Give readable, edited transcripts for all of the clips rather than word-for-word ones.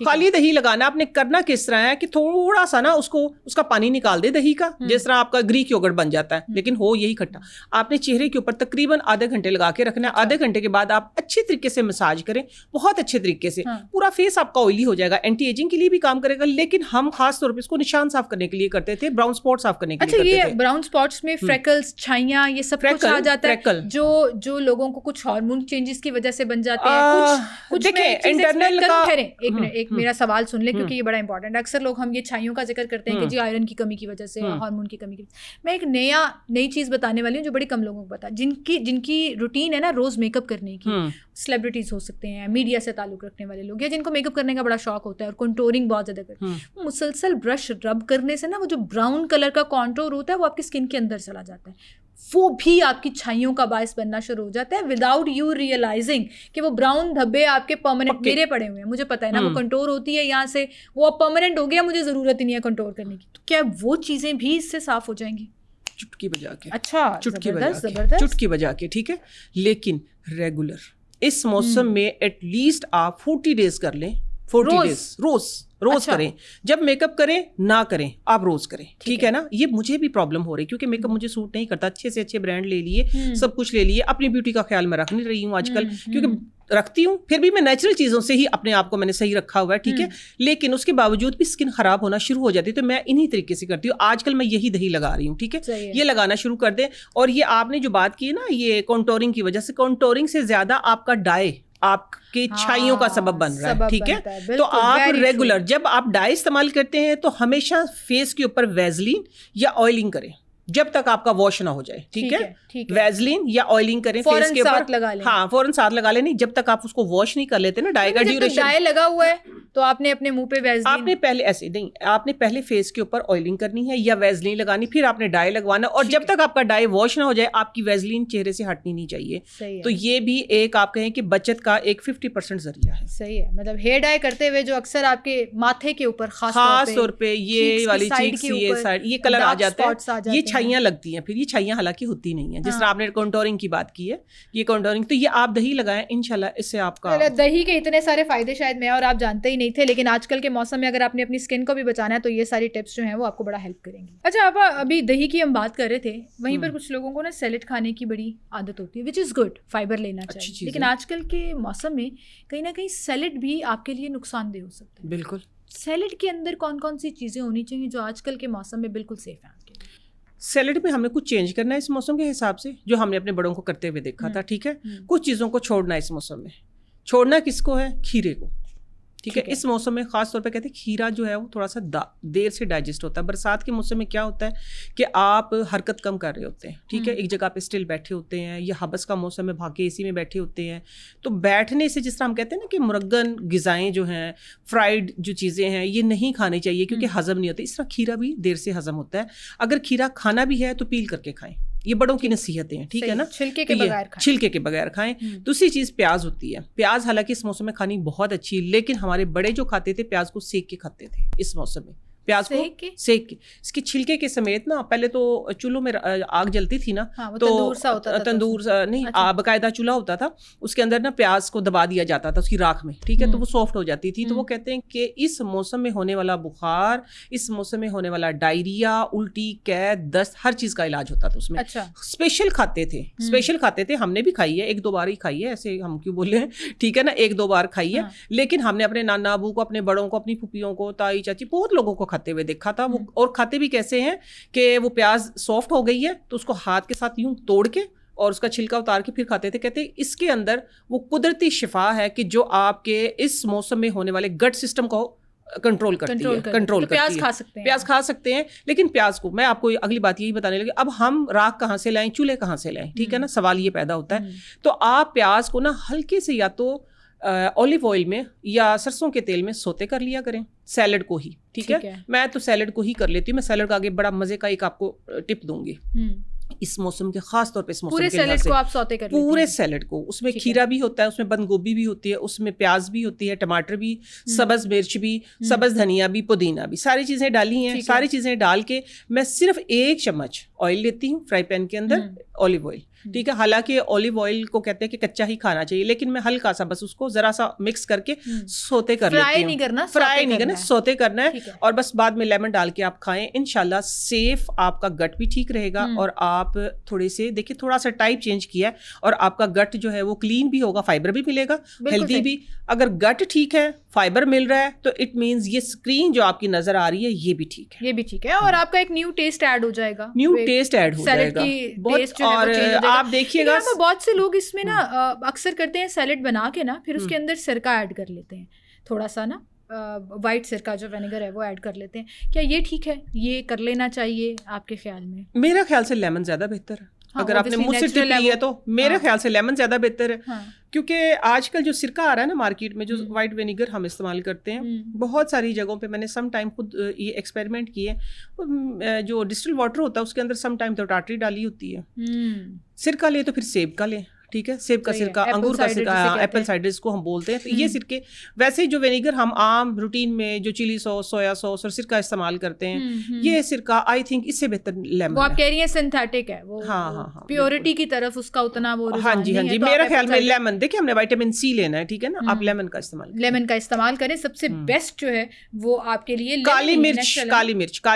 خالی دہی لگانا. آپ نے کرنا کس طرح ہے کہ تھوڑا سا نا اس کا پانی نکال دے دہی کا, جس طرح آپ کا گریک یوگرٹ بن جاتا ہے, لیکن ہو یہی کھٹا. آپ نے چہرے کے اوپر تقریباً آدھے گھنٹے لگا کے رکھنا ہے. آدھے گھنٹے کے بعد آپ اچھے طریقے سے مساج کریں, بہت اچھے طریقے سے. پورا فیس آپ کا آئلی ہو جائے گا. اینٹی ایجنگ کے لیے بھی کام کرے گا, لیکن ہم خاص طور پہ اس کو نشان صاف کرنے کے لیے کرتے تھے, براؤن اسپاٹ صاف کرنے کے لیے کرتے تھے. اچھا, یہ براؤن اسپاٹس میں فریکلز, چھائیاں, یہ سب کچھ آ جاتا ہے جو لوگوں کو کچھ ہارمون چینجز کی وجہ سے بن جاتے ہیں. کچھ انٹرنل کا ایک میرا سوال سن لیں کیونکہ یہ بڑا امپورٹنٹ ہے. اکثر لوگ ہم یہ چھائیوں کا ذکر کرتے ہیں کہ جی آئرن کی کمی کی وجہ سے, ہارمون کی کمی کی. میں ایک نئی چیز بتانے والی ہوں جو بڑی کم لوگوں کو پتا, جن کی روٹین ہے نا روز میک اپ کرنے کی. سیلیبریٹیز ہو سکتے ہیں, میڈیا سے تعلق رکھنے والے لوگ, یا جن کو میک اپ کرنے کا بڑا شوق ہوتا ہے اور کنٹورنگ بہت زیادہ کرتے ہیں. مسلسل برش رب کرنے سے نا وہ جو براؤن کلر کا کانٹور ہوتا ہے وہ آپ کی اسکن کے اندر چلا جاتا ہے. وہ بھی آپ کی چھائیوں کا باعث بننا شروع ہو جاتا ہے وداؤٹ یو ریئلائزنگ کہ وہ براؤن دھبے آپ کے پرماننٹ میرے پڑے ہوئے ہیں. مجھے پتا ہے نا وہ کنٹور ہوتی ہے یہاں سے, وہ اب پرماننٹ ہو گیا, مجھے ضرورت ہی نہیں ہے کنٹور کرنے کی. تو کیا وہ چیزیں بھی اس سے صاف ہو جائیں گی؟ چٹکی بجا کے. اچھا, چٹکی بجا کے, ٹھیک ہے. لیکن ریگولر اس موسم میں ایٹ لیسٹ آپ 40 ڈیز کر لیں. 40 ڈیز روز کریں. جب میک اپ کریں نہ کریں, آپ روز کریں, ٹھیک ہے نا. یہ مجھے بھی پرابلم ہو رہی ہے کیونکہ میک اپ مجھے سوٹ نہیں کرتا. اچھے سے اچھے برانڈ لے لیے, سب کچھ لے لیے, اپنی بیوٹی کا خیال میں رکھ نہیں رہی ہوں آج کل, کیونکہ رکھتی ہوں پھر بھی میں نیچرل چیزوں سے ہی اپنے آپ کو میں نے صحیح رکھا ہوا ہے, ٹھیک ہے. لیکن اس کے باوجود بھی اسکن خراب ہونا شروع ہو جاتی ہے, تو میں انہی طریقے سے کرتی ہوں. آج کل میں یہی دہی لگا رہی ہوں, ٹھیک ہے. یہ لگانا شروع کر دیں. اور یہ آپ نے جو بات کی ہے نا, یہ کانٹورنگ کی وجہ سے, کانٹورنگ سے زیادہ آپ کا ڈائی آپ کے چھائیوں کا سبب بن رہا ہے, ٹھیک ہے. تو آپ ریگولر جب آپ ڈائی استعمال کرتے ہیں تو ہمیشہ فیس کے اوپر ویزلین یا آئلنگ کریں جب تک آپ کا واش نہ ہو جائے, ٹھیک ہے. ویزلین یا آئلنگ کریں فیس کے اوپر, ہاں فوراً ساتھ لگا لیں. نہیں جب تک آپ اس کو واش نہیں کر لیتے نا, ڈائی کا ڈیوریشن. ڈائی لگا ہوا ہے تو آپ نے اپنے منہ پہ ویزلین, آپ نے پہلے ایسے نہیں, آپ نے پہلے فیس کے اوپر آئلنگ کرنی ہے یا ویزلین لگانی, پھر آپ نے ڈائی لگوانا, اور جب تک آپ کا ڈائی واش نہ ہو جائے آپ کی ویزلین چہرے سے ہٹنی نہیں چاہیے. تو یہ بھی ایک آپ کہیں کہ بچت کا ایک 50% ذریعہ ہے. صحیح ہے. مطلب ہیئر ڈائی کرتے ہوئے جو اکثر آپ کے ماتھے کے اوپر خاص طور پہ یہ والی چیکس, یہ سائڈ, یہ کلر آ جاتا ہے, یہ چھائیاں لگتی ہیں. پھر یہ چھائیاں حالانکہ ہوتی نہیں ہیں, جس طرح آپ نے کانٹورنگ کی بات کی ہے, یہ کانٹورنگ. تو یہ آپ دہی لگائیں, انشاءاللہ اس سے آپ کا دہی کے اتنے سارے فائدے شاید میں اور آپ جانتے ہی نہیں تھے, لیکن آج کل کے موسم میں اگر آپ نے اپنی اسکن کو بھی بچانا ہے تو یہ ساری ٹپس جو ہیں وہ آپ کو بڑا ہیلپ کریں گی. اچھا آپ ابھی دہی کی ہم بات کر رہے تھے, وہیں پر کچھ لوگوں کو نا سیلڈ کھانے کی بڑی عادت ہوتی ہے, وچ از گڈ, فائبر لینا چاہیے, لیکن آج کل کے موسم میں کہیں نہ کہیں سیلڈ بھی آپ کے لیے نقصان دہ ہو سکتا ہے. بالکل. سیلڈ کے اندر کون کون سی چیزیں ہونی چاہیے جو آج کل کے موسم میں بالکل سیف ہیں آپ کے لیے؟ سیلڈ میں ہم نے کچھ چینج کرنا ہے اس موسم کے حساب سے, جو ہم نے اپنے بڑوں کو کرتے ہوئے دیکھا تھا, ٹھیک ہے. کچھ چیزوں کو چھوڑنا ہے اس موسم میں. چھوڑنا کس کو ہے؟ کھیرے کو, ٹھیک ہے. اس موسم میں خاص طور پہ کہتے ہیں کھیرا جو ہے وہ تھوڑا سا دیر سے ڈائجسٹ ہوتا ہے. برسات کے موسم میں کیا ہوتا ہے کہ آپ حرکت کم کر رہے ہوتے ہیں, ٹھیک ہے, ایک جگہ پہ اسٹل بیٹھے ہوتے ہیں, یا حبس کا موسم میں بھاگ کے اے سی میں بیٹھے ہوتے ہیں. تو بیٹھنے سے جس طرح ہم کہتے ہیں نا کہ مرغن غذائیں جو ہیں, فرائیڈ جو چیزیں ہیں, یہ نہیں کھانی چاہیے کیونکہ ہضم نہیں ہوتی. اس طرح کھیرا بھی دیر سے ہضم ہوتا ہے. اگر کھیرا کھانا بھی ہے تو پیل کر کے کھائیں, یہ بڑوں کی نصیحتیں ہیں, ٹھیک ہے نا. چھلکے کے بغیر کھائیں. دوسری چیز پیاز ہوتی ہے. پیاز حالانکہ اس موسم میں کھانی بہت اچھی, لیکن ہمارے بڑے جو کھاتے تھے پیاز کو سیک کے کھاتے تھے اس موسم میں. پیاز کو سیک کے, اس کے چھلکے کے سمیت نا, پہلے تو چولہوں میں آگ جلتی تھی نا, تو تندور نہیں, باقاعدہ چولہا ہوتا تھا, اس کے اندر نا پیاز کو دبا دیا جاتا تھا اس کی راکھ میں, ٹھیک ہے, تو وہ سافٹ ہو جاتی تھی. تو وہ کہتے ہیں کہ اس موسم میں ہونے والا بخار, اس موسم میں ہونے والا ڈائریا, الٹی, قید, دست, ہر چیز کا علاج ہوتا تھا اس میں. اسپیشل کھاتے تھے, ہم نے بھی کھائی ہے, 1-2 بار ہی کھائی ہے, ایسے ہم کیوں بولے ہیں, ٹھیک ہے نا, 1-2 بار کھائی ہے. لیکن ہم نے اپنے نانا ابو کو, اپنے بڑوں کو, اپنی پھوپھیوں کو, تائی چاچی, بہت لوگوں کو کھاتے ہوئے دیکھا تھا. وہ اور کھاتے بھی کیسے ہیں کہ وہ پیاز سافٹ ہو گئی ہے تو اس کو ہاتھ کے ساتھ یوں توڑ کے اور اس کا چھلکا اتار کے پھر کھاتے تھے. کہتے ہیں اس کے اندر وہ قدرتی شفا ہے کہ جو آپ کے اس موسم میں ہونے والے گٹ سسٹم کو کنٹرول کرتی ہے. پیاز کھا سکتے ہیں, لیکن پیاز کو میں آپ کو اگلی بات یہی بتانے لگی, اب ہم راکھ کہاں سے لائیں, چولہے کہاں سے لائیں, ٹھیک ہے نا, سوال یہ پیدا ہوتا ہے. تو آپ پیاز کو نا ہلکے سے یا تو اولیو آئل میں یا سرسوں کے تیل میں سوتے کر لیا کریں, سیلڈ کو ہی, ٹھیک ہے. میں تو سیلڈ کو ہی کر لیتی ہوں. میں سیلڈ کا آگے بڑا مزے کا ایک آپ کو ٹپ دوں گی اس موسم کے, خاص طور پہ اس موسم کے لحاظ سے پورے سیلڈ کو. اس میں کھیرا بھی ہوتا ہے, اس میں بند گوبھی بھی ہوتی ہے, اس میں پیاز بھی ہوتی ہے, ٹماٹر بھی, سبز مرچ بھی, سبز دھنیا بھی, پودینہ بھی, ساری چیزیں ڈالی ہیں. ساری چیزیں ڈال کے میں صرف 1 چمچ آئل لیتی ہوں فرائی پین کے اندر, اولیو آئل, ٹھیک ہے. حالانکہ اولیو آئل کو کہتے ہیں کہ کچا ہی کھانا چاہیے, لیکن میں ہلکا سا بس اس کو ذرا سا مکس کر کے سوتے کر لیتی ہوں. فرائی نہیں کرنا, سوتے کرنا ہے, اور بس بعد میں لیمن ڈال کے آپ کھائیں. انشاءاللہ سیف آپ کا گٹ بھی ٹھیک رہے گا, اور آپ تھوڑے سے دیکھیں تھوڑا سا ٹائپ چینج کیا ہے, اور آپ کا گٹ جو ہے وہ کلین بھی ہوگا, فائبر بھی ملے گا, ہیلدی بھی. اگر گٹ ٹھیک ہے, فائبر مل رہا ہے, تو اٹ مینز یہ اسکرین جو آپ کی نظر آ رہی ہے یہ بھی ٹھیک ہے, یہ بھی ٹھیک ہے. اور آپ کا ایک نیو ٹیسٹ ایڈ ہو جائے گا, نیو ٹیسٹ ایڈ ہو جائے گا. اور آپ دیکھیے گا بہت سے لوگ اس میں نا اکثر کرتے ہیں سیلڈ بنا کے نا پھر اس کے اندر سرکہ ایڈ کر لیتے ہیں, تھوڑا سا نا وائٹ سرکہ جو وینیگر ہے وہ ایڈ کر لیتے ہیں. کیا یہ ٹھیک ہے, یہ کر لینا چاہیے آپ کے خیال میں؟ میرا خیال سے لیمن زیادہ بہتر ہے. اگر آپ نے مجھ سے ٹپ لی ہے تو میرے خیال سے لیمن زیادہ بہتر ہے, کیونکہ آج کل جو سرکہ آ رہا ہے نا مارکیٹ میں, جو وائٹ وینیگر ہم استعمال کرتے ہیں, بہت ساری جگہوں پہ میں نے سم ٹائم خود یہ ایکسپیریمنٹ کیے. جو ڈسٹل واٹر ہوتا ہے اس کے اندر سم ٹائم تو ٹاٹری ڈالی ہوتی ہے. سرکہ لے تو پھر سیب کا لیں, ٹھیک ہے, سیب کا سرکہ, انگور کا سرکہ, ایپل سائڈر اس کو ہم بولتے ہیں. تو یہ سرکے ویسے جو وینیگر ہم عام روٹین میں جو چلی سوس, سویا سوس اور سرکہ استعمال کرتے ہیں, یہ سرکہ آئی تھنک اس سے بہتر لیمن. وہ آپ کہہ رہی ہیں سنتھیٹک ہے, وہ پیورٹی کی طرف اس کا اتنا وہ ہاں جی میرا خیال میں لیمن, دیکھیں ہم نے وٹامن سی لینا ہے, ٹھیک ہے نا, آپ لیمن کا استعمال کریں. سب سے بیسٹ جو ہے وہ آپ کے لیے کالی مرچ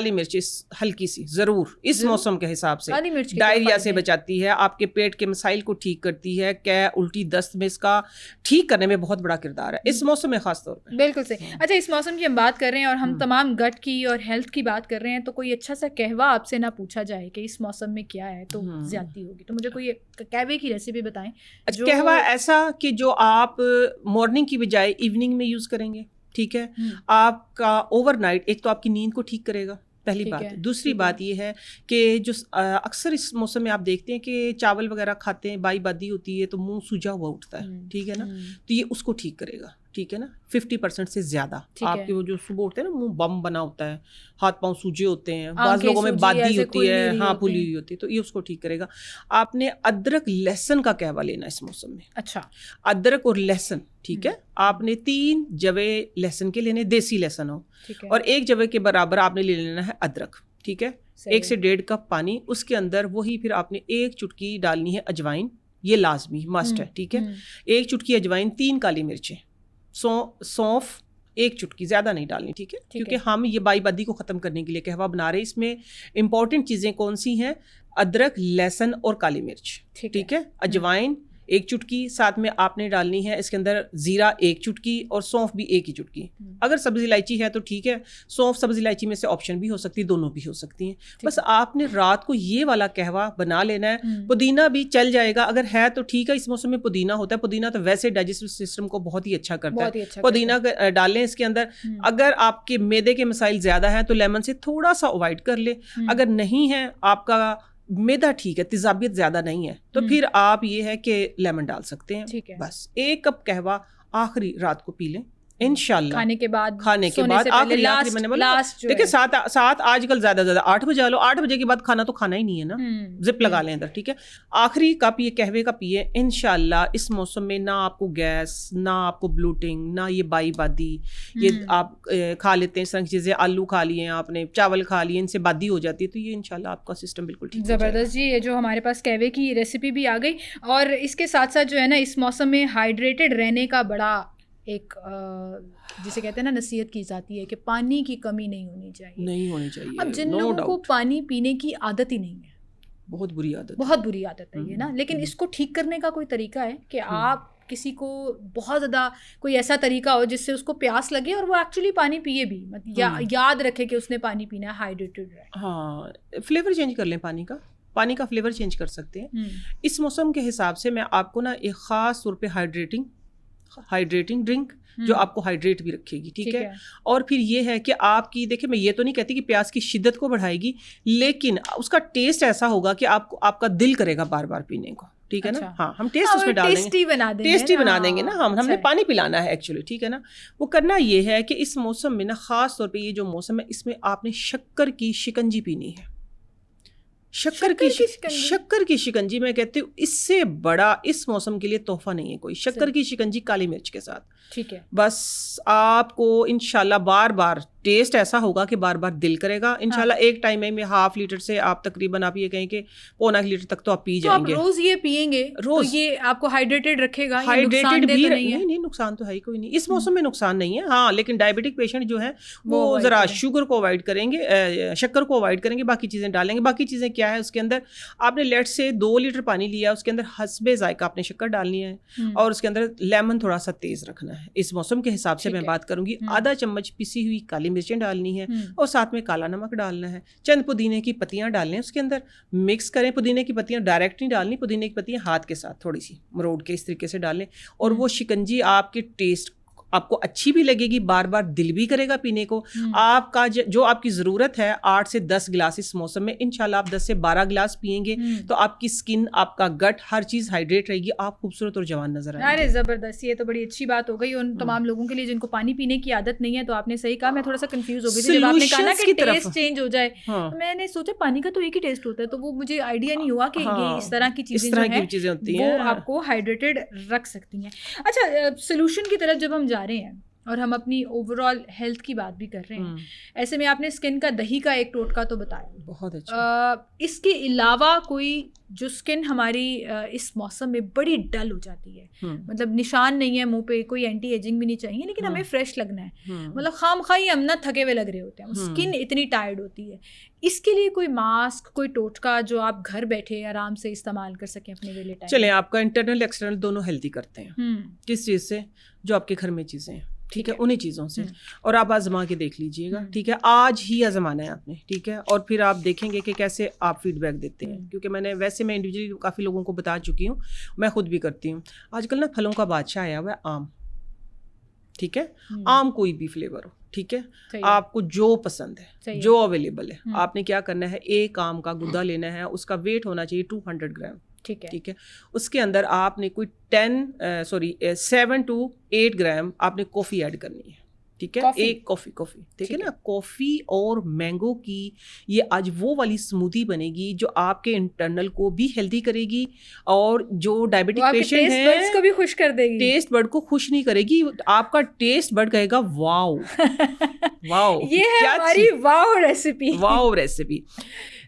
ہلکی سی ضرور اس موسم کے حساب سے ڈائریا سے بچاتی ہے, آپ کے پیٹ کے مسائل کو ٹھیک کرتی ہے, کہ الٹی دست میں اس کا ٹھیک کرنے میں بہت بڑا کردار ہے اس موسم میں خاص طور پہ. بالکل صحیح. اچھا, اس موسم کی ہم بات کر رہے ہیں اور ہم تمام گٹ کی اور ہیلتھ کی بات کر رہے ہیں, تو کوئی اچھا سا قہوہ آپ سے نہ پوچھا جائے کہ اس موسم میں کیا ہے تو زیادتی ہوگی, تو مجھے کوئی قہوے کی ریسیپی بتائیں. قہوہ ایسا کہ جو آپ مارننگ کی بجائے ایوننگ میں یوز کریں گے, ٹھیک ہے, آپ کا اوور نائٹ ایک تو آپ کی نیند کو ٹھیک کرے گا, پہلی بات. دوسری بات یہ ہے کہ جو اکثر اس موسم میں آپ دیکھتے ہیں کہ چاول وغیرہ کھاتے ہیں, بائی بادی ہوتی ہے تو منہ سوجا ہوا اٹھتا ہے, ٹھیک ہے نا, تو یہ اس کو ٹھیک کرے گا, ٹھیک ہے نا. 50% سے زیادہ آپ کے وہ جو صبح اٹھتے ہیں نا, منہ بم بنا ہوتا ہے, ہاتھ پاؤں سوجے ہوتے ہیں, بعض لوگوں میں بادی ہوتی ہے, ہاں پھلی ہوئی ہوتی ہے, تو یہ اس کو ٹھیک کرے گا. آپ نے ادرک لہسن کا قہوہ لینا اس موسم میں. اچھا, ادرک اور لہسن, ٹھیک ہے, آپ نے 3 جوے لہسن کے لینے, دیسی لہسن ہو, اور 1 جوے کے برابر آپ نے لے لینا ہے ادرک, ٹھیک ہے. 1 سے 1.5 کپ پانی, اس کے اندر وہی پھر آپ نے 1 چٹکی ڈالنی ہے اجوائن, یہ لازمی مسٹ ہے, ٹھیک ہے. 1 چٹکی اجوائن, 3 کالی مرچیں, سونف 1 چٹکی, زیادہ نہیں ڈالنی, ٹھیک ہے, کیونکہ ہم یہ بائی بادی کو ختم کرنے کے لیے قہوہ بنا رہے ہیں. اس میں امپورٹنٹ چیزیں کون سی ہیں؟ ادرک, لہسن اور کالی مرچ, ٹھیک ہے. اجوائن 1 چٹکی, ساتھ میں آپ نے ڈالنی ہے اس کے اندر زیرہ 1 چٹکی, اور سونف بھی 1 ہی چٹکی. اگر سبزی الائچی ہے تو ٹھیک ہے, سونف سبزی الائچی میں سے آپشن بھی ہو سکتی ہے, دونوں بھی ہو سکتی ہیں. بس آپ نے رات کو یہ والا قہوہ بنا لینا ہے. پودینہ بھی چل جائے گا اگر ہے تو ٹھیک ہے, اس موسم میں پودینہ ہوتا ہے. پودینہ تو ویسے ڈائجسٹو سسٹم کو بہت ہی اچھا کرتا ہے, پودینہ ڈالیں اس کے اندر. اگر آپ کے معدے کے مسائل زیادہ ہیں تو لیمن سے تھوڑا سا اوائڈ کر لیں. اگر نہیں ہے, آپ کا میدا ٹھیک ہے, تیزابیت زیادہ نہیں ہے, تو پھر آپ یہ ہے کہ لیمن ڈال سکتے ہیں. بس 1 کپ قہوہ آخری رات کو پی لیں انشاءاللہ, کھانے کے بعد آخری میں نے بولا دیکھیں 7 آج کل زیادہ 8 بجے لو, 8 بجے کے بعد کھانا تو کھانا ہی نہیں ہے نا, زپ لگا لیں ادھر, ٹھیک ہے. آخری کپ یہ قہوے کا پیے انشاءاللہ. اس موسم میں نہ آپ کو گیس, نہ آپ کو بلوٹنگ, نہ یہ بائی بادی, یہ آپ کھا لیتے ہیں اس طرح کی چیزیں, آلو کھا لیے آپ نے, چاول کھا لیے, ان سے بادی ہو جاتی ہے, تو یہ انشاءاللہ آپ کا سسٹم بالکل ٹھیک. زبردست جی, یہ جو ہمارے پاس قہوے کی ریسیپی بھی آ گئی, اور اس کے ساتھ ساتھ جو ہے نا اس موسم میں ہائیڈریٹڈ رہنے کا بڑا ایک جسے کہتے ہیں نا نصیحت کی جاتی ہے کہ پانی کی کمی نہیں ہونی چاہیے. اب جن لوگوں کو پانی پینے کی عادت ہی نہیں ہے, بہت بری عادت ہے یہ نا, لیکن اس کو ٹھیک کرنے کا کوئی طریقہ ہے کہ آپ کسی کو بہت زیادہ کوئی ایسا طریقہ ہو جس سے اس کو پیاس لگے اور وہ ایکچولی پانی پیے بھی, یاد رکھے کہ اس نے پانی پینا ہے, ہائیڈریٹڈ رہے. ہاں, فلیور چینج کر لیں, پانی کا فلیور چینج کر سکتے ہیں. اس موسم کے حساب سے میں آپ کو نا ایک خاص طور پہ ہائیڈریٹنگ ڈرنک جو آپ کو ہائیڈریٹ بھی رکھے گی, ٹھیک ہے. اور پھر یہ ہے کہ آپ کی دیکھیں, میں یہ تو نہیں کہتی کہ پیاس کی شدت کو بڑھائے گی, لیکن اس کا ٹیسٹ ایسا ہوگا کہ آپ کا دل کرے گا بار بار پینے کو, ٹھیک ہے نا. ہاں, ہم ٹیسٹ اس میں ڈال دیں گے, ٹیسٹی بنا دیں گے نا, ہم نے پانی پلانا ہے ایکچولی, ٹھیک ہے نا. وہ کرنا یہ ہے کہ اس موسم میں نا خاص طور پہ یہ جو موسم ہے اس میں آپ نے شکر کی شکنجی پینی ہے. شکر کی شکنجی میں کہتی ہوں اس سے بڑا اس موسم کے لیے تحفہ نہیں ہے کوئی. شکر کی شکنجی کالی مرچ کے ساتھ, ٹھیک ہے. بس آپ کو انشاءاللہ بار بار ٹیسٹ ایسا ہوگا کہ بار بار دل کرے گا انشاءاللہ. ایک ٹائم میں 1/2 لیٹر سے آپ تقریباً آپ یہ کہیں کہ 1.25 لیٹر تک تو آپ پی جائیں گے. آپ روز یہ پیئیں گے تو یہ آپ کو ہائیڈریٹڈ رکھے گا. ہائیڈریٹڈ بھی نہیں, نقصان تو ہے ہی کوئی نہیں اس موسم میں, نقصان نہیں ہے. ہاں لیکن ڈائبٹک پیشنٹ جو ہے وہ ذرا شوگر کو اوائڈ کریں گے, شکر کو اوائڈ کریں گے, باقی چیزیں ڈالیں گے. باقی چیزیں کیا ہے اس کے اندر, آپ نے لیٹ سے 2 لیٹر پانی لیا, اس کے اندر حسب ذائقہ آپ نے شکر ڈالنی ہے, اور اس کے اندر لیمن تھوڑا سا تیز رکھنا ہے. اس موسم کے حساب سے میں بات کروں گی. آدھا چمچ پسی ہوئی کالی مرچیں ڈالنی ہے, اور ساتھ میں کالا نمک ڈالنا ہے. چند پودینے کی پتیاں ڈالنے ہیں اس کے اندر, مکس کریں. پودینے کی پتیاں ڈائریکٹ نہیں ڈالنی, پودینے کی پتیاں ہاتھ کے ساتھ تھوڑی سی مروڑ کے اس طریقے سے ڈالیں, اور وہ شکنجی آپ کے ٹیسٹ آپ کو اچھی بھی لگے گی, بار بار دل بھی کرے گا پینے کو. آپ کا جو آپ کی ضرورت ہے 8 سے 10 گلاس اس موسم میں, انشاءاللہ آپ 10 سے 12 گلاس پئیں گے تو آپ کی اسکن, آپ کا گٹ, ہر چیز ہائیڈریٹ رہے گی, آپ خوبصورت اور جوان نظر آئیں گے. ارے زبردست, یہ تو بڑی اچھی بات ہو گئی ان تمام لوگوں کے لیے جن کو پانی پینے کی عادت نہیں ہے. تو آپ نے صحیح کہا, میں تھوڑا سا کنفیوز ہو گئی تھی جب آپ نے کہا نا کہ ٹیسٹ چینج ہو جائے. میں نے سوچا پانی کا تو ایک ہی ٹیسٹ ہوتا ہے, تو وہ مجھے آئیڈیا نہیں ہوا کہ یہ اس طرح کی چیزیں ہوتی ہیں وہ آپ کو ہائیڈریٹڈ رکھ سکتی ہیں. اچھا, سولوشن کی طرف جب ہم جا رہے ہیں اور ہم اپنی اوور آل ہیلتھ کی بات بھی کر رہے ہیں, ایسے میں آپ نے اسکن کا دہی کا ایک ٹوٹکا تو بتایا, بہت اچھا. اس کے علاوہ کوئی جو اسکن ہماری اس موسم میں بڑی ڈل ہو جاتی ہے, مطلب نشان نہیں ہے منہ پہ, کوئی اینٹی ایجنگ بھی نہیں چاہیے, لیکن ہمیں فریش لگنا ہے, مطلب خام خواہ ہم نہ تھکے ہوئے لگ رہے ہوتے ہیں, اسکن اتنی ٹائرڈ ہوتی ہے, اس کے لیے کوئی ماسک, کوئی ٹوٹکا جو آپ گھر بیٹھے آرام سے استعمال کر سکیں اپنے ویلے ٹائم؟ چلیں, آپ کا انٹرنل ایکسٹرنل دونوں ہیلتھی کرتے ہیں. کس چیز سے؟ جو آپ کے گھر میں چیزیں ہیں, ٹھیک ہے, انہیں چیزوں سے. اور آپ آزما کے دیکھ لیجئے گا, ٹھیک ہے, آج ہی آزمانا ہے آپ نے, ٹھیک ہے, اور پھر آپ دیکھیں گے کہ کیسے آپ فیڈ بیک دیتے ہیں. کیونکہ میں انڈیویجولی کافی لوگوں کو بتا چکی ہوں, میں خود بھی کرتی ہوں. آج کل نا پھلوں کا بادشاہ آیا ہوا ہے آم, ٹھیک ہے, آم کوئی بھی فلیور ہو, ٹھیک ہے, آپ کو جو پسند ہے, جو اویلیبل ہے, آپ نے کیا کرنا ہے, ایک آم کا گدا لینا ہے, اس کا ویٹ ہونا چاہیے 200 گرام, ٹھیک ہے. اس کے اندر آپ نے کوئی 7 to 8 گرام آپ نے کافی ایڈ کرنی ہے, ٹھیک ہے, ایک کافی, ٹھیک ہے نا. کافی اور مینگو کی یہ آج وہ والی اسموتھی بنے گی جو آپ کے انٹرنل کو بھی ہیلدی کرے گی, اور جو ڈائبٹک پیشنٹ ہیں ٹیسٹ کو بھی خوش کر دے گی. ٹیسٹ برڈ کو خوش نہیں کرے گی, آپ کا ٹیسٹ برڈ کہے گا واو واو, یہ ہے ہماری واو ریسیپی. واو ریسیپی.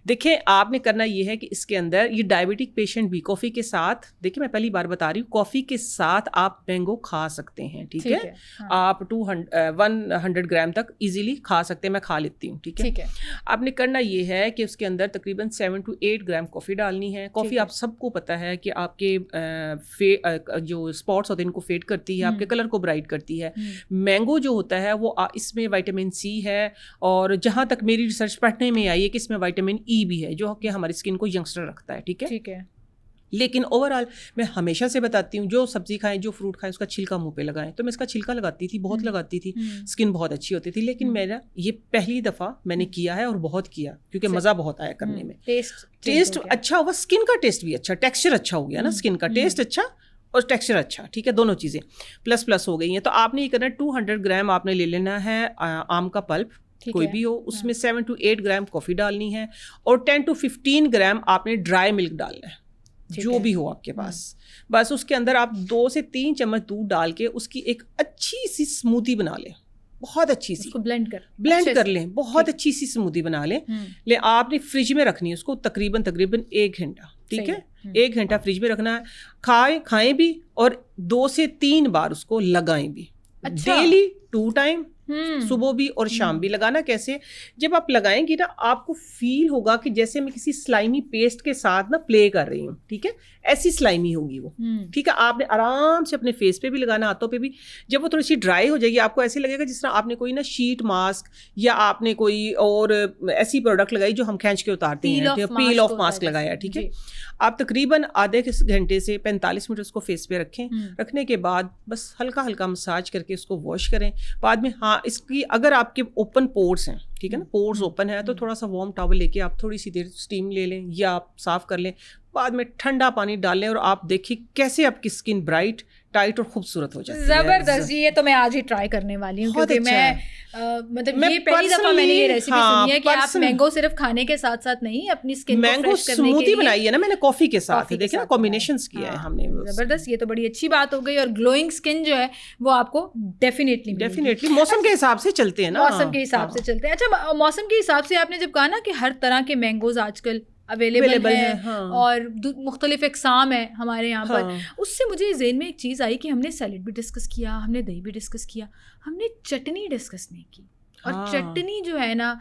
دیکھیں, آپ نے کرنا یہ ہے کہ اس کے اندر یہ ڈائبٹک پیشنٹ بھی کافی کے ساتھ, دیکھیں میں پہلی بار بتا رہی ہوں, کافی کے ساتھ آپ مینگو کھا سکتے ہیں, ٹھیک ہے, آپ 100 گرام تک ایزیلی کھا سکتے ہیں, میں کھا لیتی ہوں, ٹھیک ہے. آپ نے کرنا یہ ہے کہ اس کے اندر تقریباً 7 to 8 گرام کافی ڈالنی ہے. کافی آپ سب کو پتہ ہے کہ آپ کے جو اسپاٹس ہوتے ہیں ان کو فیڈ کرتی ہے, آپ کے کلر کو برائٹ کرتی ہے. مینگو جو ہوتا ہے وہ اس میں وائٹامن سی ہے, اور جہاں تک میری ریسرچ پڑھنے میں آئی ہے کہ اس میں وائٹامن ای بھی ہے جو کہ ہماری اسکن کو ینگسٹر رکھتا ہے, ٹھیک ہے. لیکن اوور آل میں ہمیشہ سے بتاتی ہوں, جو سبزی کھائیں, جو فروٹ کھائیں, اس کا چھلکا منہ پہ لگائیں. تو میں اس کا چھلکا لگاتی تھی, بہت لگاتی تھی, اسکن بہت اچھی ہوتی تھی. لیکن میرا یہ پہلی دفعہ میں نے کیا ہے, اور بہت کیا, کیونکہ مزہ بہت آیا کرنے میں. ٹیسٹ اچھا ہوا, اسکن کا ٹیسٹ بھی اچھا, ٹیکسچر اچھا ہو گیا نا, اسکن کا ٹیسٹ اچھا اور ٹیکسچر اچھا, ٹھیک ہے, دونوں چیزیں پلس ہو گئی ہیں. تو آپ نے یہ کرنا ہے, 200 گرام آپ نے لے لینا ہے آم کا پلپ, کوئی بھی ہو, اس میں 7 to 8 گرام کافی ڈالنی ہے, اور 10 to 15 گرام آپ نے ڈرائی ملک ڈالنا ہے, جو بھی ہو آپ کے پاس. بس اس کے اندر آپ 2 سے 3 چمچ دودھ ڈال کے اس کی ایک اچھی سی اسموتھی بنا لیں, بہت اچھی سی, بلینڈ کر لیں, بہت اچھی سی اسموتھی بنا لیں. آپ نے فریج میں رکھنی ہے اس کو تقریباً 1 گھنٹہ, ٹھیک ہے, 1 گھنٹہ فریج میں رکھنا ہے. کھائیں بھی, اور 2 سے 3 بار اس کو لگائیں بھی, ڈیلی 2 ٹائم, صبح بھی اور شام بھی. لگانا کیسے؟ جب آپ لگائیں گی نا, آپ کو فیل ہوگا کہ جیسے میں کسی سلائمی پیسٹ کے ساتھ نا پلے کر رہی ہوں, ٹھیک ہے, ایسی سلائمی ہوگی وہ, ٹھیک ہے. آپ نے آرام سے اپنے فیس پہ بھی لگانا, ہاتھوں پہ بھی. جب وہ تھوڑی سی ڈرائی ہو جائے گی, آپ کو ایسے لگے گا جس طرح آپ نے کوئی نا شیٹ ماسک, یا آپ نے کوئی اور ایسی پروڈکٹ لگائی جو ہم کھینچ کے اتارتے ہیں, پیل آف ماسک لگایا, ٹھیک ہے. آپ تقریباً آدھے گھنٹے سے 45 منٹ اس کو فیس پہ رکھیں. رکھنے کے بعد بس ہلکا مساج کر کے اس کو واش کریں. بعد میں اس کی اگر آپ کے اوپن پورس ہیں, ٹھیک ہے نا, پورز اوپن ہے تو تھوڑا سا وارم ٹاول لے کے آپ تھوڑی سی دیر اسٹیم لے لیں یا آپ صاف کر لیں, بعد میں ٹھنڈا پانی ڈال لیں اور آپ دیکھیے کیسے آپ کی اسکن برائٹ, ٹائٹ اور خوبصورت ہو جاتی ہے. زبردست, یہ تو میں آج ہی ٹرائی کرنے والی ہوں, کیونکہ میں مطلب یہ پہلی دفعہ میں نے یہ ریسیپی سنی ہے کہ آپ مینگو صرف کھانے کے ساتھ ساتھ نہیں, اپنی اسکن کو مینگو فریش کرنے کے اسموتھی لیے بنائی ہے نا میں نے کافی کے ساتھ, دیکھیں نا کمبینیشنز کیا ہے ہم نے. زبردست, یہ تو بڑی اچھی بات ہو گئی. اور گلوئنگ اسکن جو ہے وہ آپ کو ڈیفینیٹلی موسم کے حساب سے چلتے ہیں نا, موسم کے حساب سے چلتے ہیں. اچھا, موسم کے حساب سے آپ نے جب کہا نا کہ ہر طرح کے مینگوز آج کل اویلیبل ہیں اور مختلف اقسام ہیں ہمارے یہاں پر, اس سے مجھے ذہن میں ایک چیز آئی کہ ہم نے سیلڈ بھی ڈسکس کیا, ہم نے دہی بھی ڈسکس کیا, ہم نے چٹنی ڈسکس نہیں کی. اور چٹنی جو ہے نا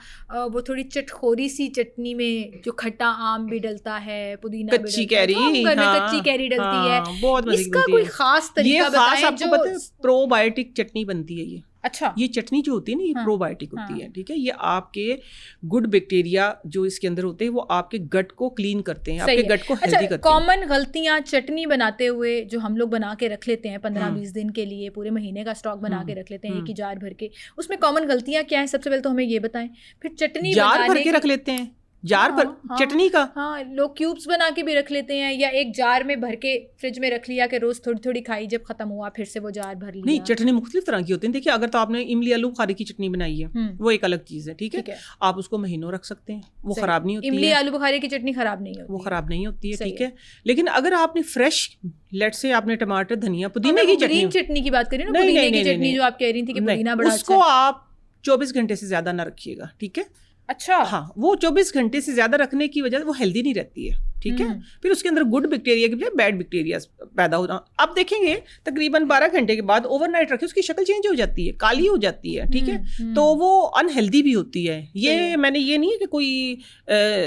وہ تھوڑی چٹخوری سی چٹنی میں جو کھٹا آم بھی ڈلتا ہے, پودینہ کچی کیری, کچی کیری ڈلتی ہے, بہت اس کا کوئی خاص طریقہ بتائیں جو پرو بایوٹک چٹنی بنتی ہے. یہ اچھا, یہ چٹنی جو ہوتی ہے نا یہ پرو بایوٹک ہوتی ہے, ٹھیک ہے. یہ آپ کے گڈ بیکٹیریا جو اس کے اندر ہوتے ہیں وہ آپ کے گٹ کو کلین کرتے ہیں, آپ کے گٹ کو ہیلدی کرتے ہیں. کامن غلطیاں چٹنی بناتے ہوئے جو ہم لوگ بنا کے رکھ لیتے ہیں 15-20 دن کے لیے, پورے مہینے کا اسٹاک بنا کے رکھ لیتے ہیں ایک ہی جار بھر کے, اس میں کامن غلطیاں کیا ہیں؟ سب سے پہلے تو ہمیں یہ بتائیں. پھر چٹنی جار بھر کے رکھ لیتے ہیں, جار پر چٹنی کا, ہاں لوگ کیوبس بنا کے بھی رکھ لیتے ہیں, یا ایک جار میں بھر کے فریج میں رکھ لیا کہ روز تھوڑی تھوڑی کھائی, جب ختم ہوا پھر سے وہ جار بھر لیا. نہیں, چٹنی مختلف طرح کی ہوتی ہے. دیکھیے اگر تو آپ نے املی آلو بخاری کی چٹنی بنائی ہے وہ ایک الگ چیز ہے, ٹھیک ہے, آپ اس کو مہینوں رکھ سکتے ہیں, وہ خراب نہیں ہوتی ہے. املی آلو بخاری کی چٹنی خراب نہیں ہوتی, وہ خراب نہیں ہوتی ہے, ٹھیک ہے. لیکن اگر آپ نے فریش لیٹ سے آپ نے ٹماٹر, دھنیا, پودینے کی چٹنی کی بات کریں نا, پودینے کی چٹنی جو آپ کہہ رہی تھی کہ پودینہ بڑا اس کو آپ 24 گھنٹے سے زیادہ نہ رکھیے گا, ٹھیک ہے. اچھا, ہاں, وہ 24 گھنٹے سے زیادہ رکھنے کی وجہ سے وہ ہیلدی نہیں رہتی ہے, ٹھیک ہے. پھر اس کے اندر گڈ بیکٹیریا کے بجائے بیڈ بیکٹیریا پیدا ہونا. آپ دیکھیں گے تقریباً 12 گھنٹے کے بعد اوور نائٹ رکھے اس کی شکل چینج ہو جاتی ہے, کالی ہو جاتی ہے, ٹھیک ہے. تو وہ انہیلدی بھی ہوتی ہے. یہ میں نے یہ نہیں ہے کہ کوئی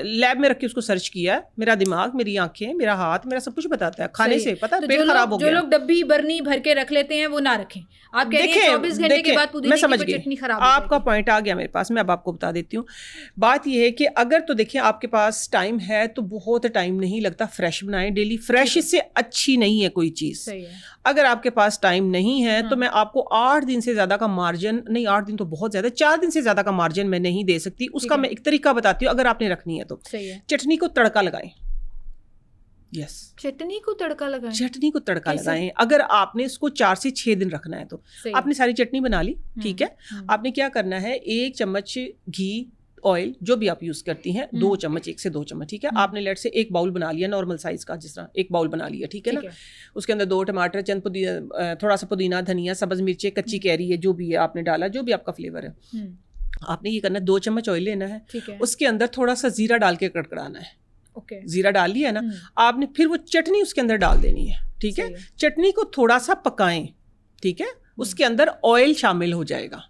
لیب میں رکھ کے اس کو سرچ کیا ہے, میرا دماغ, میری آنکھیں, میرا ہاتھ, میرا سب کچھ بتاتا ہے. کھانے سے پتا پیٹ خراب ہو گیا. جو لوگ ڈبی برنی بھر کے رکھ لیتے ہیں وہ نہ رکھیں. آپ کہہ رہے ہیں 24 گھنٹے کے بعد پودینے کی چٹنی خراب ہو جائے گی. آپ کا پوائنٹ آ گیا میرے پاس, میں اب آپ کو بتا دیتی ہوں. بات یہ ہے کہ اگر تو دیکھیں آپ کے پاس ٹائم ہے تو بہت ٹائم نہیں لگتا, فریش بنائیں ڈیلی. فریش سے اچھی نہیں ہے کوئی چیز. اگر آپ کے پاس ٹائم نہیں ہے تو میں آپ کو 8 دن سے زیادہ کا مارجن نہیں, 8 دن تو بہت زیادہ, 4 دن سے زیادہ کا مارجن میں نہیں دے سکتی. اس کا میں ایک طریقہ بتاتی ہوں اگر آپ نے رکھنی ہے تو. چٹنی کو تڑکا لگائیں. یس, چٹنی کو تڑکا لگائیں. چٹنی کو تڑکا لگائیں. اگر آپ نے اس کو 4 سے 6 دن رکھنا ہے تو آپ نے ساری چٹنی بنا لی, ٹھیک ہے. آپ نے کیا کرنا ہے, 1 چمچ گھی, آئل جو بھی آپ یوز کرتی ہیں, 2 چمچ, 1 سے 2 چمچ, ٹھیک ہے. آپ نے لیٹ سے 1 باؤل بنا لیا نارمل سائز کا, جس طرح 1 باؤل بنا لیا, ٹھیک ہے نا. اس کے اندر 2 ٹماٹر, چند تھوڑا سا پودینہ, دھنیا, سبز مرچیں, کچی کیری ہے جو بھی ہے آپ نے ڈالا, جو بھی آپ کا فلیور ہے. آپ نے یہ کرنا ہے, 2 چمچ آئل لینا ہے, اس کے اندر تھوڑا سا زیرہ ڈال کے کڑکڑانا ہے. زیرہ ڈال لیا ہے نا, آپ نے پھر وہ چٹنی اس کے اندر ڈال دینی ہے, ٹھیک ہے. چٹنی کو تھوڑا سا پکائیں, ٹھیک ہے. اس کے اندر آئل شامل ہو جائے گا.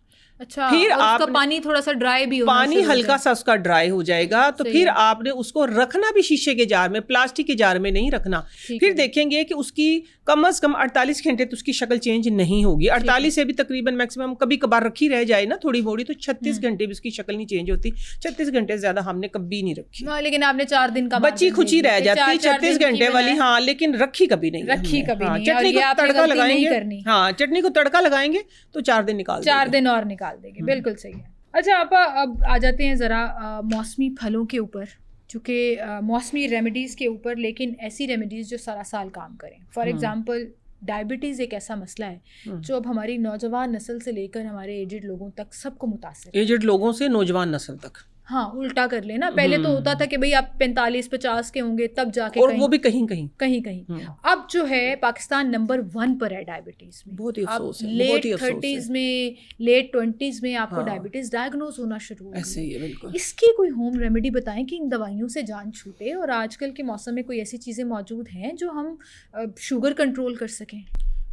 اچھا, پھر آپ کا پانی تھوڑا سا ڈرائی بھی پانی ہلکا سا اس کا ڈرائی ہو جائے گا. تو پھر آپ نے اس کو رکھنا بھی شیشے کے جار میں, پلاسٹک کے جار میں نہیں رکھنا. پھر دیکھیں گے کہ اس کی کم از کم 48 گھنٹے تو اس کی شکل چینج نہیں ہوگی. 48 سے بھی تقریباً میکسیمم, کبھی کبھار رکھی رہ جائے نا تھوڑی موڑی, تو 36 گھنٹے بھی اس کی شکل نہیں چینج ہوتی. 36 گھنٹے سے زیادہ ہم نے کبھی نہیں رکھی. لیکن آپ نے 4 دن کا بچی کھچی رہ جاتی 36 گھنٹے والی, ہاں, لیکن رکھی کبھی نہیں. چٹنی کو تڑکا لگائیں گے, ہاں, چٹنی کو تڑکا لگائیں گے تو 4 دن نکال 4 دن اور نکال دیں گے. بالکل صحیح ہے. اچھا آپا, اب آ جاتے ہیں ذرا موسمی پھلوں کے اوپر, چونکہ موسمی ریمیڈیز کے اوپر, لیکن ایسی ریمیڈیز جو سارا سال کام کریں. فار ایگزامپل ڈائبٹیز ایک ایسا مسئلہ ہے جو اب ہماری نوجوان نسل سے لے کر ہمارے ایجڈ لوگوں تک سب کو متاثر ہے. ایجڈ لوگوں سے نوجوان نسل تک, ہاں, الٹا کر لینا. پہلے تو ہوتا تھا کہ بھئی آپ 45-50 کے ہوں گے تب جا کے, اور وہ بھی کہیں. اب جو ہے پاکستان نمبر 1 پر ہے ڈائبٹیز میں. بہت ہی افسوس ہے. لیٹ 30s میں, لیٹ 20s میں آپ کو ڈائبٹیز ڈائگنوز ہونا شروع ہو گئی. ایسے ہی ہے بالکل. اس کی کوئی ہوم ریمیڈی بتائیں کہ ان دوائیوں سے جان چھوٹے, اور آج کل کے موسم میں کوئی ایسی چیزیں موجود ہیں جو ہم شوگر کنٹرول کر سکیں.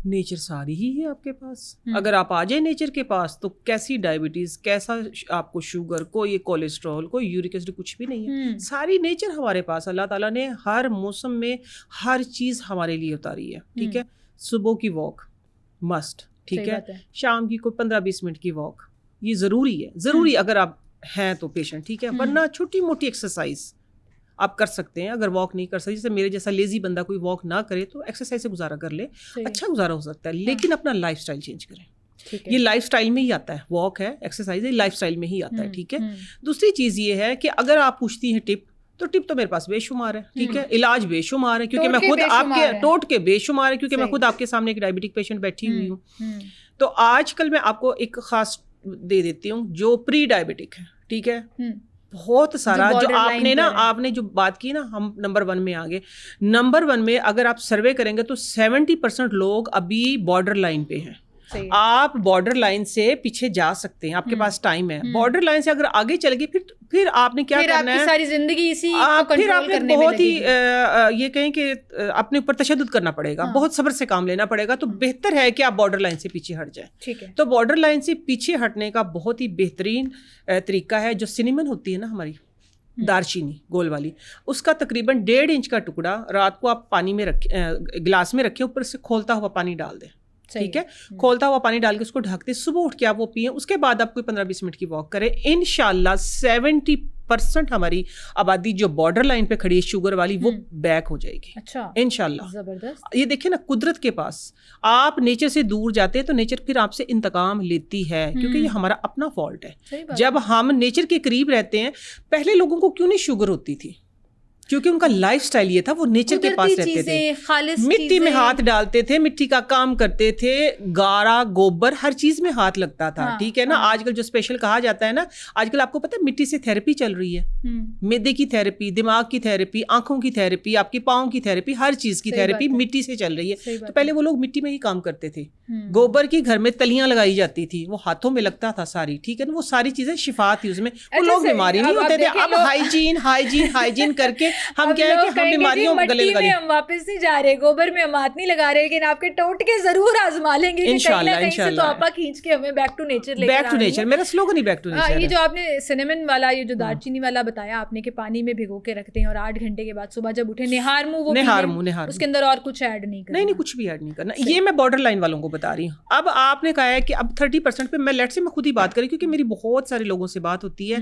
نیچر ساری ہی ہے آپ کے پاس. اگر آپ آ جائیں نیچر کے پاس تو کیسی ڈائبٹیز, کیسا آپ کو شوگر, کوئی کولیسٹرول, کوئی یورک ایسڈ, کچھ بھی نہیں ہے. ساری نیچر ہمارے پاس. اللہ تعالیٰ نے ہر موسم میں ہر چیز ہمارے لیے اتاری ہے, ٹھیک ہے. صبح کی واک مسٹ, ٹھیک ہے. شام کی کوئی 15-20 منٹ کی واک, یہ ضروری ہے, ضروری اگر آپ ہیں تو پیشنٹ, ٹھیک ہے. ورنہ چھوٹی موٹی ایکسرسائز آپ کر سکتے ہیں. اگر واک نہیں کر سکتے, جیسے میرے جیسا لیزی بندہ کوئی واک نہ کرے تو ایکسرسائز سے گزارا کر لے, اچھا گزارا ہو سکتا ہے. لیکن اپنا لائف اسٹائل چینج کریں. یہ لائف اسٹائل میں ہی آتا ہے. واک ہے, ایکسرسائز ہے, لائف اسٹائل میں ہی آتا ہے. ٹھیک ہے. دوسری چیز یہ ہے کہ اگر آپ پوچھتی ہیں ٹپ, تو ٹپ تو میرے پاس بے شمار ہے. ٹھیک ہے. علاج بے شمار ہے, کیونکہ میں خود آپ کے ٹوٹ کے بے شمار ہے, کیونکہ میں خود آپ کے سامنے ایک ڈائبٹک پیشنٹ بیٹھی ہوئی ہوں. تو آج کل میں آپ کو ایک خاص دے دیتی ہوں جو پری ڈائبٹک ہے. ٹھیک ہے. بہت سارا جو آپ نے نا, آپ نے جو بات کی نا, ہم نمبر 1 میں آگے. نمبر 1 میں اگر آپ سروے کریں گے تو 70% لوگ ابھی بارڈر لائن پہ ہیں. آپ بارڈر لائن سے پیچھے جا سکتے ہیں, آپ کے پاس ٹائم ہے. بارڈر لائن سے اگر آگے چلے گی پھر آپ نے کیا کرنا ہے, ساری زندگی اسی پھر آپ نے بہت ہی یہ کہیں کہ اپنے اوپر تشدد کرنا پڑے گا, بہت صبر سے کام لینا پڑے گا. تو بہتر ہے کہ آپ بارڈر لائن سے پیچھے ہٹ جائیں. ٹھیک ہے. تو بارڈر لائن سے پیچھے ہٹنے کا بہت ہی بہترین طریقہ ہے جو سنیمن ہوتی ہے نا ہماری, دار چینی گول والی, اس کا تقریباً 1.5 انچ کا ٹکڑا رات کو آپ پانی میں رکھیں, گلاس میں رکھیں, اوپر سے کھولتا ہوا پانی ڈال دیں. ٹھیک ہے. کھولتا ہوا پانی ڈال کے اس کو ڈھک دیں, صبح اٹھ کے آپ وہ پئیں. اس کے بعد آپ کوئی 15-20 منٹ کی واک کریں. انشاءاللہ 70% ہماری آبادی جو بارڈر لائن پہ کھڑی ہے شوگر والی, وہ بیک ہو جائے گی. اچھا. انشاءاللہ. زبردست. یہ دیکھیں نا, قدرت کے پاس آپ نیچر سے دور جاتے ہیں تو نیچر پھر آپ سے انتقام لیتی ہے, کیونکہ یہ ہمارا اپنا فالٹ ہے. جب ہم نیچر کے قریب رہتے ہیں, پہلے لوگوں کو کیوں نہیں شوگر ہوتی تھی؟ کیونکہ ان کا لائف سٹائل یہ تھا, وہ نیچر کے پاس رہتے تھے, مٹی میں ہاتھ ڈالتے تھے, مٹی کا کام کرتے تھے, گارا گوبر ہر چیز میں ہاتھ لگتا تھا. ٹھیک ہے نا. آج کل جو اسپیشل کہا جاتا ہے نا, آج کل آپ کو پتہ ہے مٹی سے تھیراپی چل رہی ہے, معدے کی تھیراپی, دماغ کی تھیراپی, آنکھوں کی تھیراپی, آپ کی پاؤں کی تھیراپی, ہر چیز کی تھیراپی مٹی سے چل رہی ہے. تو پہلے وہ لوگ مٹی میں ہی کام کرتے تھے, گوبر کی گھر میں تلیاں لگائی جاتی تھی, وہ ہاتھوں میں لگتا تھا ساری. ٹھیک ہے نا. وہ ساری چیزیں شفا تھی اس میں, وہ لوگ بیماری نہیں ہوتے تھے. اب ہائیجین کر کے ہم کیا ہے کہ ہم بیماریوں میں گلے لگا رہے ہیں. ہم واپس نہیں جا رہے, گوبر میں ہم ہاتھ نہیں لگا رہے, لیکن آپ کے ٹوٹکے ضرور آزما لیں گے انشاءاللہ. تو آپا کھینچ کے ہمیں بیک ٹو نیچر لے کے بیک ٹو نیچر, میرا سلوگن ہی بیک ٹو نیچر. یہ جو آپ نے سنیمن والا, یہ جو دار چینی والا بتایا آپ نے کہ پانی میں بھگو کے رکھتے ہیں اور 8 گھنٹے کے بعد صبح جب اٹھے نہار منہ, اس کے اندر اور کچھ ایڈ نہیں کرنا. نہیں, کچھ بھی ایڈ نہیں کرنا. یہ میں بارڈر لائن والوں کو بتا رہی ہوں. اب آپ نے کہا ہے کہ اب 30% پہ میں لیٹ سے میں خود ہی بات کری, کیونکہ میری بہت سارے لوگوں سے بات ہوتی ہے,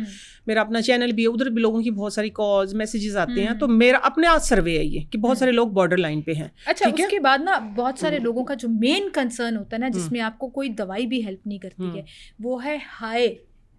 میرا اپنا چینل بھی ہے, ادھر بھی لوگوں کی بہت ساری کالز میسیجز آتے ہیں. تو میرا اپنا سروے ہے یہ کہ بہت سارے لوگ بارڈر لائن پہ ہیں. اچھا. اس کے بعد نا بہت سارے لوگوں کا جو مین کنسرن ہوتا ہے نا, جس میں آپ کو کوئی دوائی بھی ہیلپ نہیں کرتی ہے, وہ ہے ہائی.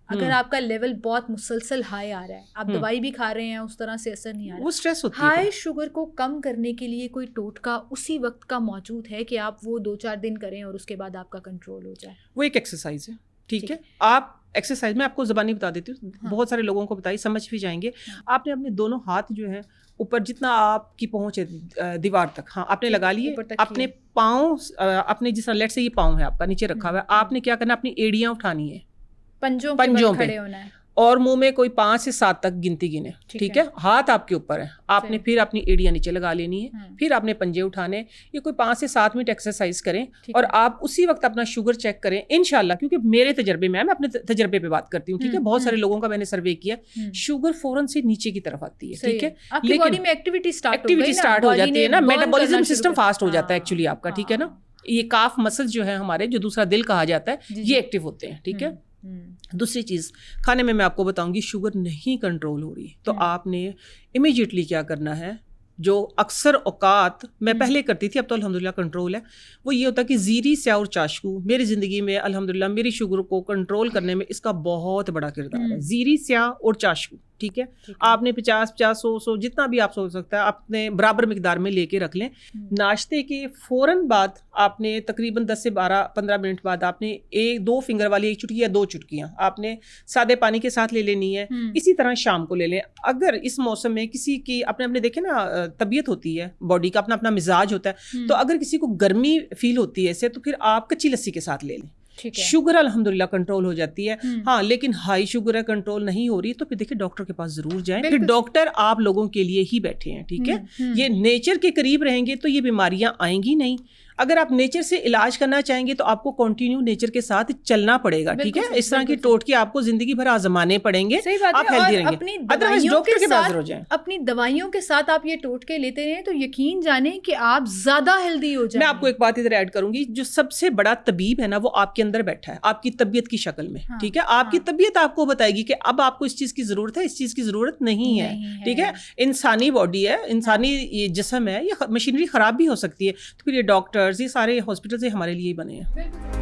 اگر آپ کا لیول بہت مسلسل ہائی آ رہا ہے, آپ دوائی بھی کھا رہے ہیں, اس طرح سے اثر نہیں آ رہا, وہ سٹریس ہوتی ہے. ہائی شوگر کو کم کرنے کے لیے کوئی ٹوٹکا اسی وقت کا موجود ہے کہ آپ وہ 2-4 دن کریں اور اس کے بعد آپ کا کنٹرول ہو جائے؟ وہ ایک ایکسرسائز ہے. ٹھیک ہے. آپ ایکسرسائز میں آپ کو زبانی بتا دیتی ہوں, بہت سارے لوگوں کو بتائی, سمجھ بھی جائیں گے. آپ نے اپنے دونوں ہاتھ جو ہے اوپر جتنا آپ کی پہنچ ہے دیوار تک, ہاں آپ نے لگا لیے. اپنے پاؤں, اپنے جس طرح لیٹ سے یہ پاؤں ہے آپ کا نیچے رکھا ہوا ہے, آپ نے کیا کرنا, اپنی ایڑیاں اٹھانی ہے, پنجوں پہ کھڑے ہونا ہے, اور منہ میں کوئی 5 سے 7 تک گنتی گنے. ٹھیک ہے. ہاتھ آپ کے اوپر ہے, آپ نے پھر اپنی ایڑیاں نیچے لگا لینی ہے, پھر آپ نے پنجے اٹھانے. یہ کوئی 5 سے 7 منٹ ایکسرسائز کریں, اور آپ اسی وقت اپنا شوگر چیک کریں انشاءاللہ. کیونکہ میرے تجربے میں اپنے تجربے پہ بات کرتی ہوں. ٹھیک ہے. بہت سارے لوگوں کا میں نے سروے کیا, شوگر فوراً سے نیچے کی طرف آتی ہے. ٹھیک ہے. لیکن ایکٹیویٹی اسٹارٹ ہو جاتی ہے نا, میٹابولزم سسٹم فاسٹ ہو جاتا ہے ایکچولی آپ کا. ٹھیک ہے نا. یہ کاف مسلز جو ہے ہمارے, جو دوسرا دل کہا جاتا ہے, یہ ایکٹیو ہوتے ہیں. ٹھیک ہے. دوسری چیز, کھانے میں آپ کو بتاؤں گی, شوگر نہیں کنٹرول ہو رہی تو آپ نے امیجیٹلی کیا کرنا ہے, جو اکثر اوقات میں پہلے کرتی تھی, اب تو الحمدللہ کنٹرول ہے. وہ یہ ہوتا ہے کہ زیری سیاہ اور چاشکو میری زندگی میں الحمدللہ میری شوگر کو کنٹرول کرنے میں اس کا بہت بڑا کردار ہے. زیری سیاہ اور چاشکو. ٹھیک ہے. آپ نے 50 100 جتنا بھی آپ سوچ سکتا ہے اپنے برابر مقدار میں لے کے رکھ لیں. ناشتے کے فوراً بعد آپ نے تقریباً 10 سے 15 منٹ بعد آپ نے 1-2 فنگر والی 1 چٹکی یا 2 چٹکیاں آپ نے سادے پانی کے ساتھ لے لینی ہے. اسی طرح شام کو لے لیں. اگر اس موسم میں کسی کی اپنے دیکھیں نا طبیعت ہوتی ہے, باڈی کا اپنا مزاج ہوتا ہے, تو اگر کسی کو گرمی فیل ہوتی ہے اسے, تو پھر آپ کچی لسی کے ساتھ لے لیں. شوگر الحمدللہ کنٹرول ہو جاتی ہے. ہاں, لیکن ہائی شوگر ہے, کنٹرول نہیں ہو رہی, تو پھر دیکھیں ڈاکٹر کے پاس ضرور جائیں. پھر ڈاکٹر آپ لوگوں کے لیے ہی بیٹھے ہیں. ٹھیک ہے. یہ نیچر کے قریب رہیں گے تو یہ بیماریاں آئیں گی نہیں. اگر آپ نیچر سے علاج کرنا چاہیں گے تو آپ کو کنٹینیو نیچر کے ساتھ چلنا پڑے گا. ٹھیک ہے. اس طرح کی ٹوٹکے آپ کو زندگی بھر آزمانے پڑیں گے, آپ ہیلدی رہیں گے. ادروائز ڈاکٹر کے پاس ضرور جائیں. اپنی دوائیوں کے ساتھ آپ یہ ٹوٹکے لیتے رہیں تو یقین جانیں کہ آپ زیادہ ہیلدی ہو جائیں. میں آپ کو ایک بات ادھر ایڈ کروں گی, جو سب سے بڑا طبیب ہے نا, وہ آپ کے اندر بیٹھا ہے, آپ کی طبیعت کی شکل میں. ٹھیک ہے. آپ کی طبیعت آپ کو بتائے گی کہ اب آپ کو اس چیز کی ضرورت ہے, اس چیز کی ضرورت نہیں ہے. ٹھیک ہے. انسانی باڈی ہے, انسانی یہ جسم ہے, یہ مشینری خراب بھی ہو سکتی ہے, تو پھر یہ ڈاکٹرز, یہ سارے ہاسپٹل سے ہمارے لیے بنے ہیں.